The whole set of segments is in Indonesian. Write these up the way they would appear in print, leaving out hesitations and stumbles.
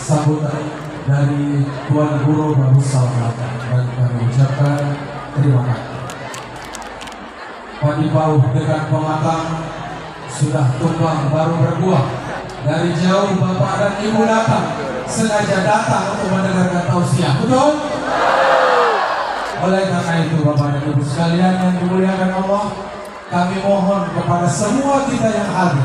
Sambutan dari Tuan Guru Bagus Salman dan kami ucapkan terima kasih. Padi bau dengan pematang sudah tumbang baru berbuah. Dari jauh Bapak dan Ibu datang, sengaja datang untuk mendengarkan tausiah. Betul? Oleh karena itu Bapak dan Ibu sekalian yang dimuliakan Allah, kami mohon kepada semua kita yang hadir,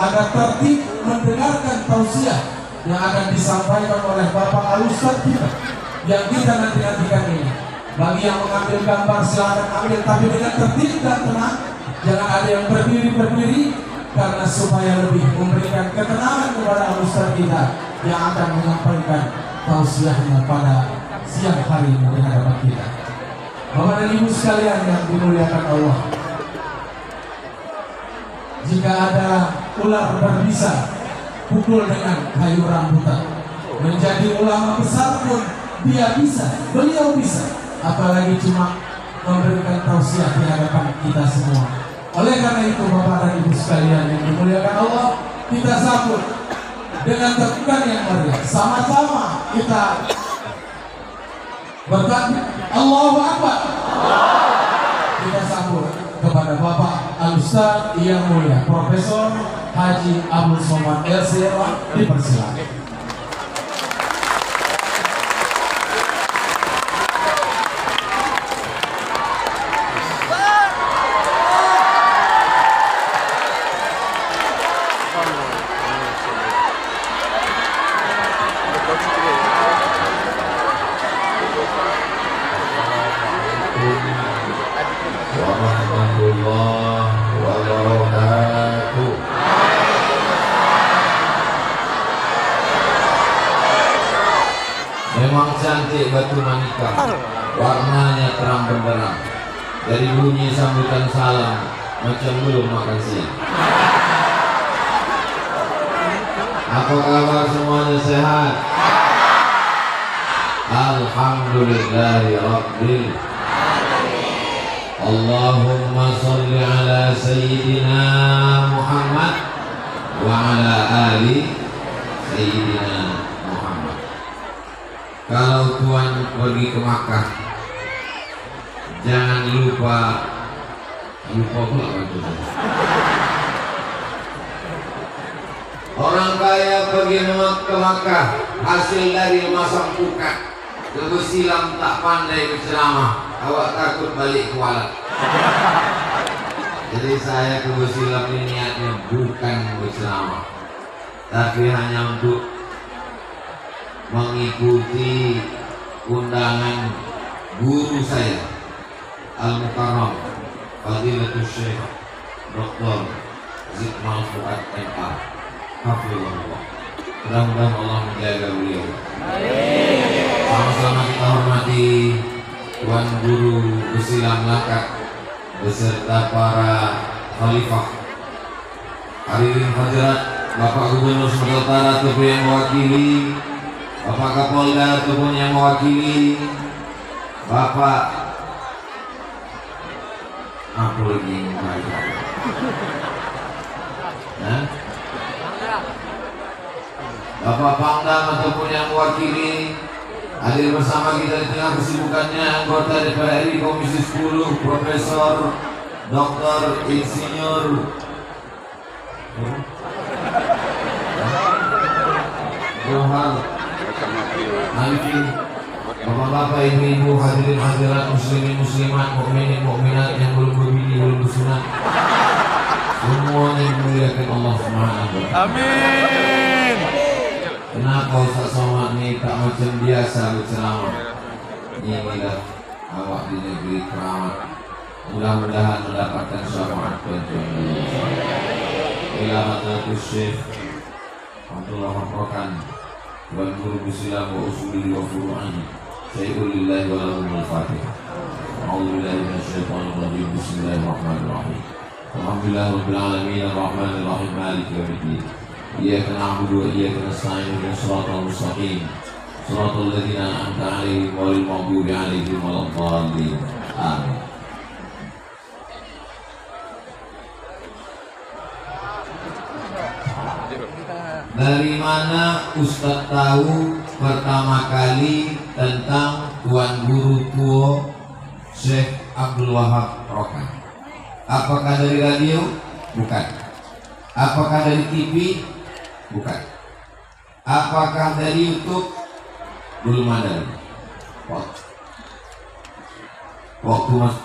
agar tertib mendengarkan tausiah yang akan disampaikan oleh Bapak Al-Ustaz kita yang kita nantikan ini. Bagi yang mengambil gambar silakan ambil, tapi dengan tertib dan tenang, jangan ada yang berdiri karena supaya lebih memberikan ketenangan kepada Al-Ustaz kita yang akan menyampaikan tausiahnya pada siang hari ini di hadapan kita. Bapak dan Ibu sekalian yang dimuliakan Allah, jika ada ular berbisa, pukul dengan kayu rambutan. Menjadi ulama besar pun beliau bisa, apalagi cuma memberikan tausiah di hadapan kita semua. Oleh karena itu Bapak dan Ibu sekalian yang dimuliakan Allah, kita sambut dengan tepukan yang meriah. Sama-sama kita bertakbir, Allahu Akbar. Kita sambut kepada Bapak Al-Ustaz yang mulia Profesor Haji Abdul Somad LCMA, dipersilakan. Warahmatullahi wabarakatuh. Memang cantik batu manika, warnanya terang benderang. Dari bunyi sambutan salam macam belum makan siang. Apa kabar semuanya, sehat? Alhamdulillahirabbil. Allahumma sholli ala sayyidina Muhammad wa ala ali sayyidina Muhammad. Kalau Tuhan pergi ke Makkah, jangan lupa pula itu. Orang kaya pergi ke Makkah hasil dari memasang pukat. Lebih silam tak pandai berceramah, awak takut balik kualat. Jadi saya ke silam ini niatnya bukan berceramah, tapi hanya untuk mengikuti undangan guru saya Al-Mukarram Fadilatul Syekh Dr. Zikmal Fuad M.A. Hafizahullah. Mudah-mudahan Allah menjaga beliau. Sama-sama kita hormati Tuan Guru Besilam Lakat beserta para khalifah, hadirin hadirat, Bapak Gubernur Sumatera Utara ataupun yang mewakili, Bapak Kapolda ataupun yang mewakili, Bapak apa lagi yang mewakili? Bapak Pangdam ataupun yang mewakili, Hadir bersama kita di tengah kesibukannya anggota DPR RI Komisi 10 Profesor Dr. Insinyur Johar Alifin. Bapak-bapak, ibu-ibu, hadirin hadirat, muslimin muslimat, mukminin mukminat yang belum berbini belum bersunat, semuanya dimuliakan Allah Subhanahu wa taala. Amin. Kenapa Ustaz Somad ini tak macam biasa berceramah? Inilah awak di negeri keramat. Mudah-mudahan mendapatkan syafaat Tuhan. Ila hadratus Syekh Abdullah Rokan Tuan Guru Bismillah wa usuli wa furu'ani Sayyidul lillahi wa lahumul fatihah. A'udzubillahi minasyaitonir rajim. Bismillahirrahmanirrahim. Alhamdulillah rabbil alamin arrahmanir rahim maliki yaumiddin. Iyyaka na'budu wa iyyaka nasta'in ihdinas siratal mustaqim siratal ladzina an'amta 'alaihim ghairil maghdubi 'alaihim waladdallin. Amin. Dari mana Ustadz tahu pertama kali tentang Tuan Guru Tua Syekh Abdul Wahab Rokan? Apakah dari radio? Bukan. Apakah dari TV? Bukan. Apakah dari YouTube? Belum ada. Waktu mas.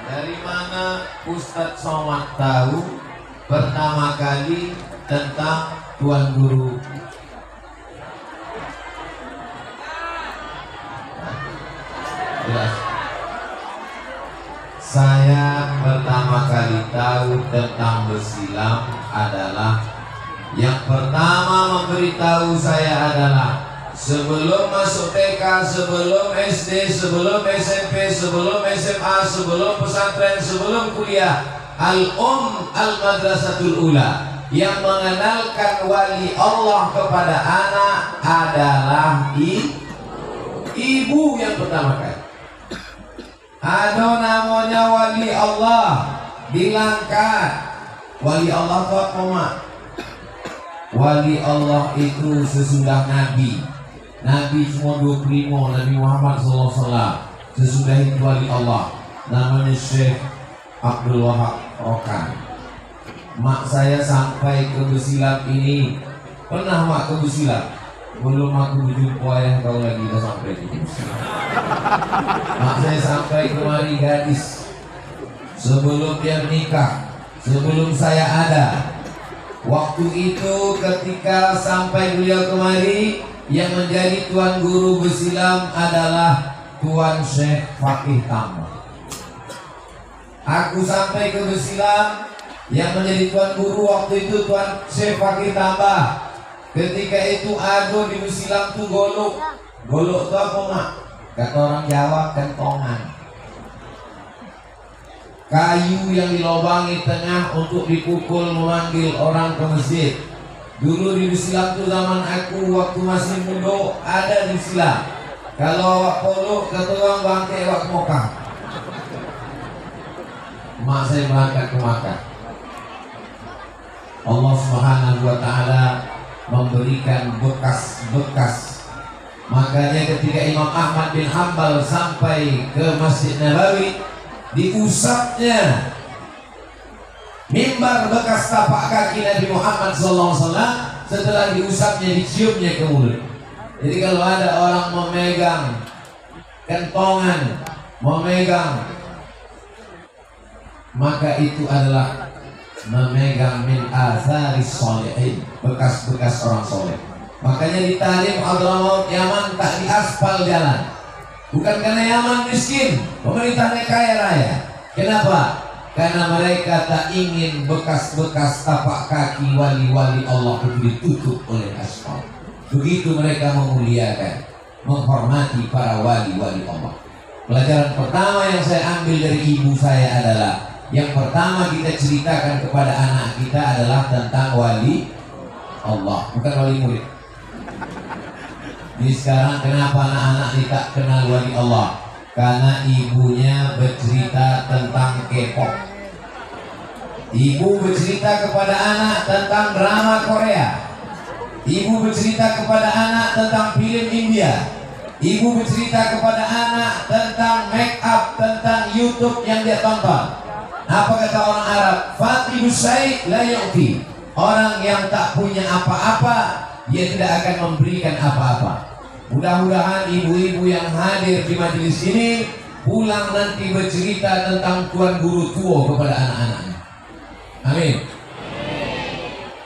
Dari mana Ustadz Somad tahu pertama kali tentang Tuan Guru? Jelas. Saya pertama kali tahu tentang bersilam adalah yang pertama memberitahu saya adalah sebelum masuk TK, sebelum SD, sebelum SMP, sebelum SMA, sebelum pesantren, sebelum kuliah, Al-Madrasatul Ula yang mengenalkan wali Allah kepada anak adalah ibu yang pertama kali. Ada namanya wali Allah dilangkat. Wali Allah itu apa, Mak? Wali Allah itu sesudah Nabi. Nabi cuma 25, Nabi Muhammad SAW. Sesudah itu wali Allah namanya Syekh Abdul Wahab Rokan. Mak saya sampai ke Besilam ini. Pernah mak ke Besilam? Belum aku berjumpa yang kau lagi dah sampai di Besilam. Mak saya sampai kemari gadis sebelum dia menikah, sebelum saya ada. Waktu itu ketika sampai beliau kemari, yang menjadi Tuan Guru Besilam adalah Tuan Syekh Fakih Tambah. Aku sampai ke Besilam, yang menjadi Tuan Guru waktu itu Tuan Syekh Fakih Tambah. Ketika itu ada di Besilam tuh golok. Golok itu apa, Mak? Kata orang Jawa, kentongan. Kayu yang dilobangi tengah untuk dipukul memanggil orang ke masjid. Dulu di Besilam tuh zaman aku waktu masih muda ada di Besilam. Kalau awak polok kata orang bangkai awak ke Mekah. Mak saya berangkat ke Makkah. Allah Subhanahu wa taala memberikan bekas-bekas. Makanya ketika Imam Ahmad bin Hanbal sampai ke Masjid Nabawi, diusapnya mimbar bekas tapak kaki Nabi Muhammad SAW. Setelah diusapnya, diciumnya ke mulut. Jadi kalau ada orang memegang kentongan, memegang, maka itu adalah memegang min atharis sholihin, bekas-bekas orang soleh. Makanya di Tarim Hadramaut Yaman tak diaspal jalan, bukan karena Yaman miskin, pemerintahnya kaya raya. Kenapa? Karena mereka tak ingin bekas-bekas tapak kaki wali-wali Allah itu ditutup oleh aspal. Begitu mereka memuliakan, menghormati para wali-wali Allah. Pelajaran pertama yang saya ambil dari ibu saya adalah, yang pertama kita ceritakan kepada anak kita adalah tentang wali Allah, bukan wali murid. Jadi sekarang kenapa anak-anak tidak kenal wali Allah? Karena ibunya bercerita tentang K-pop. Ibu bercerita kepada anak tentang drama Korea. Ibu bercerita kepada anak tentang film India. Ibu bercerita kepada anak tentang make up, tentang YouTube yang dia tonton. Apa kata orang Arab? Fatibus syai' la yu'ti. Orang yang tak punya apa-apa, dia tidak akan memberikan apa-apa. Mudah-mudahan ibu-ibu yang hadir di majelis ini pulang nanti bercerita tentang Tuan Guru tua kepada anak-anaknya. Amin.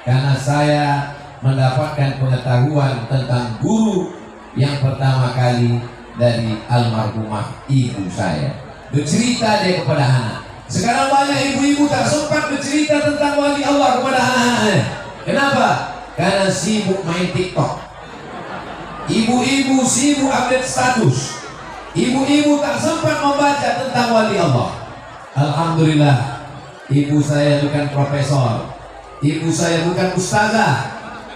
Karena saya mendapatkan pengetahuan tentang guru yang pertama kali dari almarhumah ibu saya. Bercerita dia kepada anak. Sekarang banyak ibu-ibu tak sempat bercerita tentang wali Allah kepada anak-anaknya. Kenapa? Karena sibuk main TikTok. Ibu-ibu sibuk update status. Ibu-ibu tak sempat membaca tentang wali Allah. Alhamdulillah, ibu saya bukan profesor, ibu saya bukan ustazah,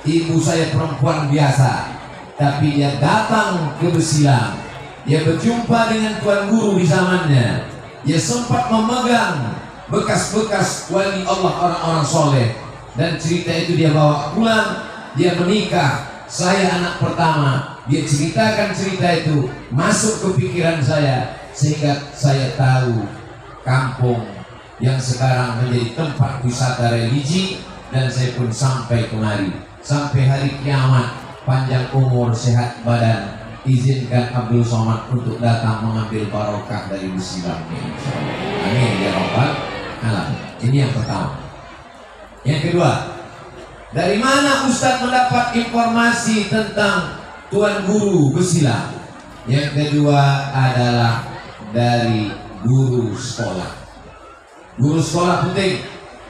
ibu saya perempuan biasa, tapi dia datang ke Besilang. Dia berjumpa dengan Tuan Guru di zamannya. Dia sempat memegang bekas-bekas wali Allah, orang-orang soleh, dan cerita itu dia bawa pulang. Dia menikah, saya anak pertama. Dia ceritakan cerita itu masuk ke pikiran saya, sehingga saya tahu kampung yang sekarang menjadi tempat wisata religi, dan saya pun sampai kemari. Sampai hari kiamat, panjang umur, sehat badan, izinkan Abdul Somad untuk datang mengambil barokah dari Besilang. Amin ya rabbal alamin. Ini yang pertama. Yang kedua, dari mana Ustadz mendapat informasi tentang Tuan Guru Besilang? Yang kedua adalah dari guru sekolah. Guru sekolah penting.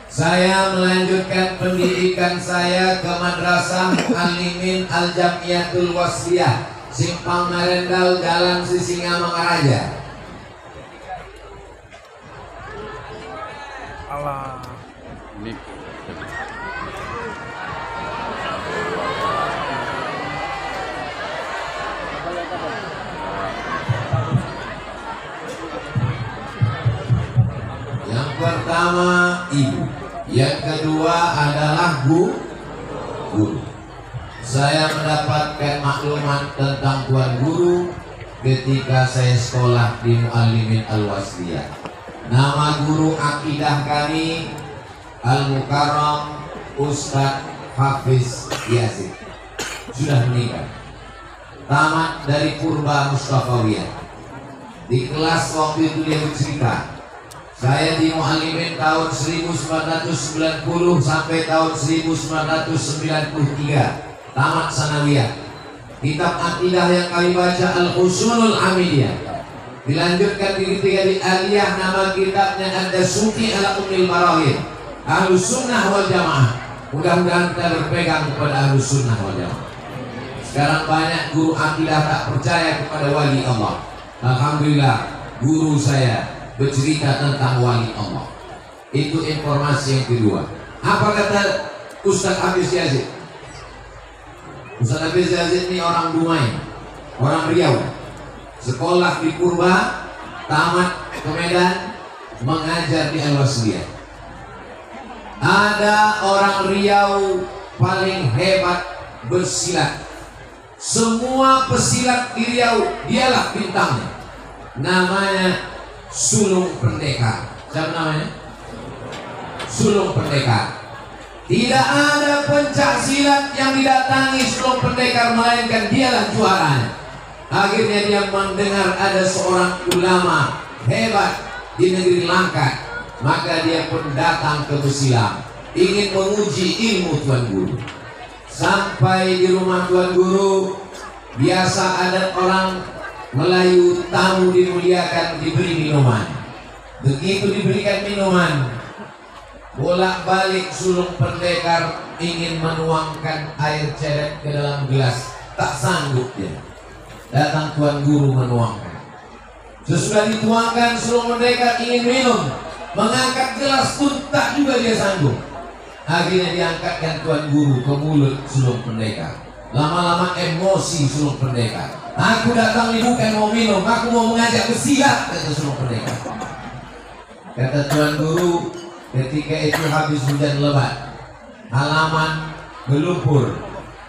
Saya melanjutkan pendidikan saya ke Madrasah Muallimin Al-Jamiyatul Wasliyah, Simpang Marendal, Jalan Sisingamangaraja. Allah. Yang pertama ibu, yang kedua adalah guru. Saya mendapatkan maklumat tentang Tuan Guru ketika saya sekolah di Muallimin Al-Wasliyah. Nama guru akidah kami Al-Mukarram Ustadz Hafiz Yazid, sudah meninggal, tamat dari Purba Mustafawiyah. Di kelas waktu itu dia bercerita, saya di Muallimin tahun 1990 sampai tahun 1993, tamat sanawiyah. Kitab akidah yang kami baca Al-Usulul Hamidiyah. Dilanjutkan ketika di Aliyah, nama kitabnya Ad-Dasuki ala Ummil Marahid, Ahlus Sunnah wal Jamaah. Mudah-mudahan kita berpegang kepada Ahlus Sunnah wal Jamaah. Sekarang banyak guru akidah tak percaya kepada wali Allah. Alhamdulillah, guru saya bercerita tentang wali Allah. Itu informasi yang kedua. Apa kata Ustadz Hafiz Yazid? Ustadz Hafiz Yazid ini orang Dumai, orang Riau. Sekolah di Purba, tamat ke Medan, mengajar di Al-Wasliyah. Ada orang Riau paling hebat bersilat. Semua pesilat di Riau dialah bintangnya. Namanya Sulung Pendekar. Siapa namanya? Sulung Pendekar. Tidak ada pencak silat yang didatangi Sulung Pendekar melainkan dialah juaranya. Akhirnya dia mendengar ada seorang ulama hebat di negeri Langkat, maka dia pun datang ke Besilang ingin menguji ilmu Tuan Guru. Sampai di rumah Tuan Guru, biasa ada orang Melayu, tamu dimuliakan, diberi minuman. Begitu diberikan minuman, bolak-balik Sulung Pendekar ingin menuangkan air ceret ke dalam gelas, tak sanggup dia. Datang Tuan Guru menuangkan. Sesudah dituangkan, Sulung Pendekar ingin minum, mengangkat gelas pun tak juga dia sanggup. Akhirnya diangkatkan Tuan Guru ke mulut Sulung Pendekar. Lama-lama emosi Sulung Pendekar. Aku datang ini bukan mau minum, aku mau mengajak bersilat, kata Sulung Pendekar. Kata Tuan Guru, Ketika itu habis hujan lebat, halaman berlumpur,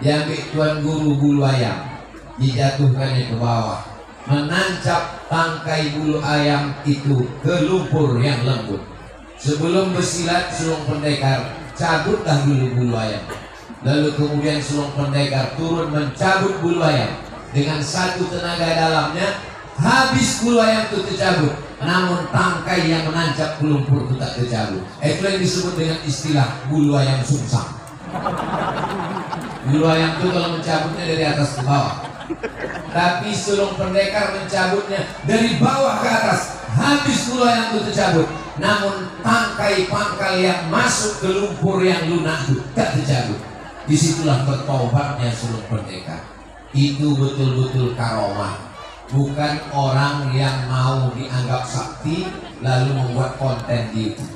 diambil tuan guru bulu ayam, dijatuhkannya ke bawah, menancap tangkai bulu ayam itu ke lumpur yang lembut. Sebelum bersilat sulung pendekar cabutlah dulu bulu ayam, lalu kemudian sulung pendekar turun mencabut bulu ayam. Dengan satu tenaga dalamnya habis bulu ayam itu tercabut, namun tangkai yang menancap ke lumpur itu tak tercabut. Itu yang disebut dengan istilah bulu ayam sungsang. Bulu ayam itu kalau mencabutnya dari atas ke bawah, tapi sulung pendekar mencabutnya dari bawah ke atas. Habis bulu ayam itu tercabut, namun tangkai pangkal yang masuk ke lumpur yang lunak itu tak tercabut. Disitulah bertobatnya sulung pendekar. Itu betul-betul karomah, bukan orang yang mau dianggap sakti lalu membuat konten di YouTube.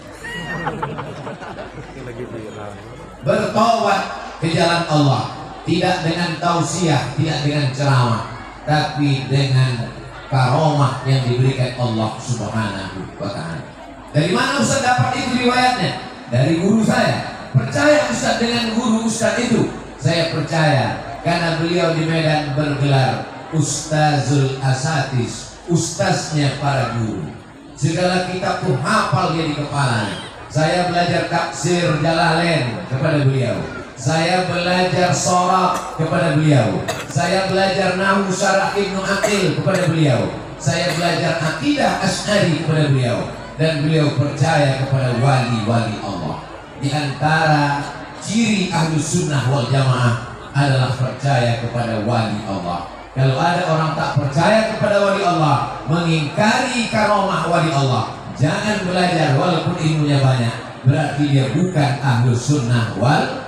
Bertobat ke jalan Allah, tidak dengan tausiah, tidak dengan ceramah, tapi dengan karomah yang diberikan Allah Subhanahu wa ta'ala. Dari mana Ustaz dapat itu riwayatnya? Dari guru saya. Percaya Ustaz dengan guru Ustaz itu? Saya percaya, karena beliau di Medan bergelar Ustazul Asatis, ustaznya para guru. Segala kitab tuh hafal dia di kepalanya. Saya belajar tafsir Jalalain kepada beliau. Saya belajar Sorab kepada beliau. Saya belajar Nahwu Syarah Ibnu Aqil kepada beliau. Saya belajar Aqidah Asy'ari kepada beliau. Dan beliau percaya kepada wali-wali Allah. Di antara ciri Ahlus Sunnah wal Jamaah adalah percaya kepada wali Allah. Kalau ada orang tak percaya kepada wali Allah, mengingkari karomah wali Allah, jangan belajar walaupun ilmunya banyak, berarti dia bukan Ahlus Sunnah wal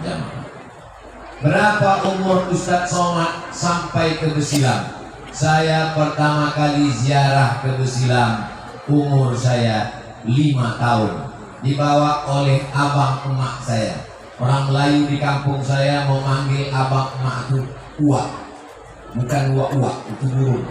Jamaah. Berapa umur Ustadz Somad sampai ke Besilam? Saya pertama kali ziarah ke Besilam umur saya 5 tahun, dibawa oleh abang emak saya. Orang Melayu di kampung saya memanggil abang emak itu uak, bukan uak-uak, itu burung.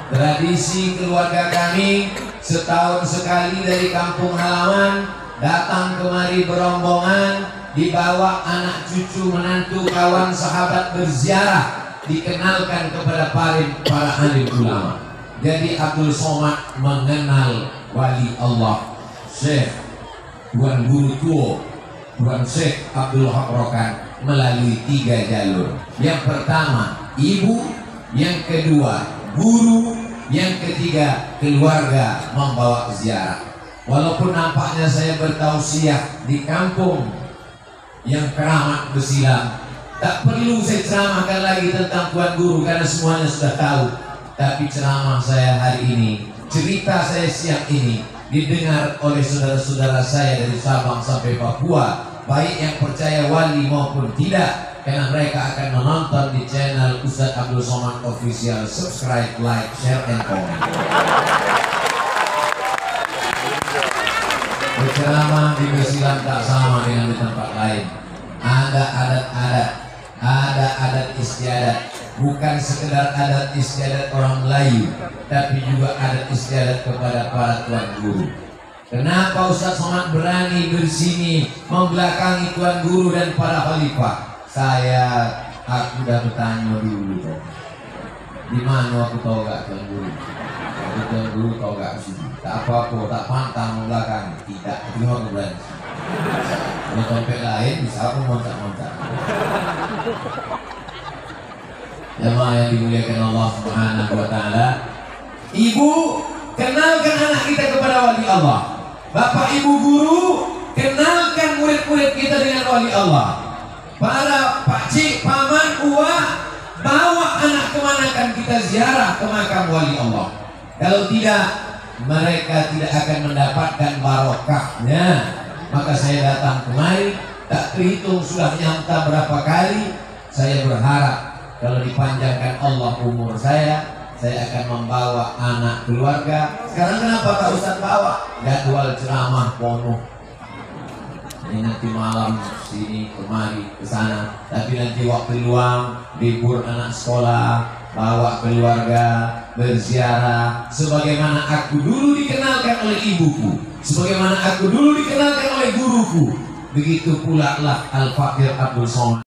Tradisi keluarga kami setahun sekali dari kampung halaman datang kemari berombongan, dibawa anak cucu menantu kawan sahabat berziarah, dikenalkan kepada para alim ulama. Jadi Abdul Somad mengenal wali Allah Syekh Tuan Guru Tuo, Tuan Syekh Abdul Haq Rokan melalui 3 jalur. Yang pertama ibu, yang kedua guru, yang ketiga keluarga membawa ziarah. Walaupun nampaknya saya bertausiah di kampung yang keramat Besilam, tak perlu saya ceramahkan lagi tentang Tuan Guru karena semuanya sudah tahu. Tapi ceramah saya hari ini, cerita saya siang ini didengar oleh saudara-saudara saya dari Sabang sampai Papua, baik yang percaya wali maupun tidak, karena mereka akan menonton di channel Ustadz Abdul Somad Official. Subscribe, like, share, and comment. Berceramah di Besilam tak sama dengan di tempat lain. Ada adat-adat, ada adat istiadat. Bukan sekedar adat istiadat orang Melayu, tapi juga adat istiadat kepada para tuan guru. Kenapa Ustadz Somad berani bersini membelakangi tuan guru dan para khalifah? Aku udah bertanya dulu. Di mana aku tahu gak tuan guru? Tuan guru tahu gak sini? Tak apa-apa, tak pantang membelakangi. Tidak, itu aku berani. Kalau topik lain bisa aku montak-montak. Jemaah yang dimuliakan Allah Subhanahu wa ta'ala, ibu, kenalkan anak kita kepada wali Allah. Bapak ibu guru, kenalkan murid-murid kita dengan wali Allah. Para pakcik, paman, uak, bawa anak kemana kan kita ziarah ke makam wali Allah. Kalau tidak, mereka tidak akan mendapatkan barokahnya. Maka saya datang kemari, tak terhitung sudah nyamta berapa kali. Saya berharap kalau dipanjangkan Allah umur saya akan membawa anak keluarga. Sekarang kenapa tak Ustaz bawa? Jadwal ceramah penuh. Ini nanti malam sini kemari ke sana. Tapi nanti waktu luang, libur anak sekolah, bawa keluarga berziarah. Sebagaimana aku dulu dikenalkan oleh ibuku. Sebagaimana aku dulu dikenalkan oleh guruku, begitu pula lah Al-Fakir Abdul Somad.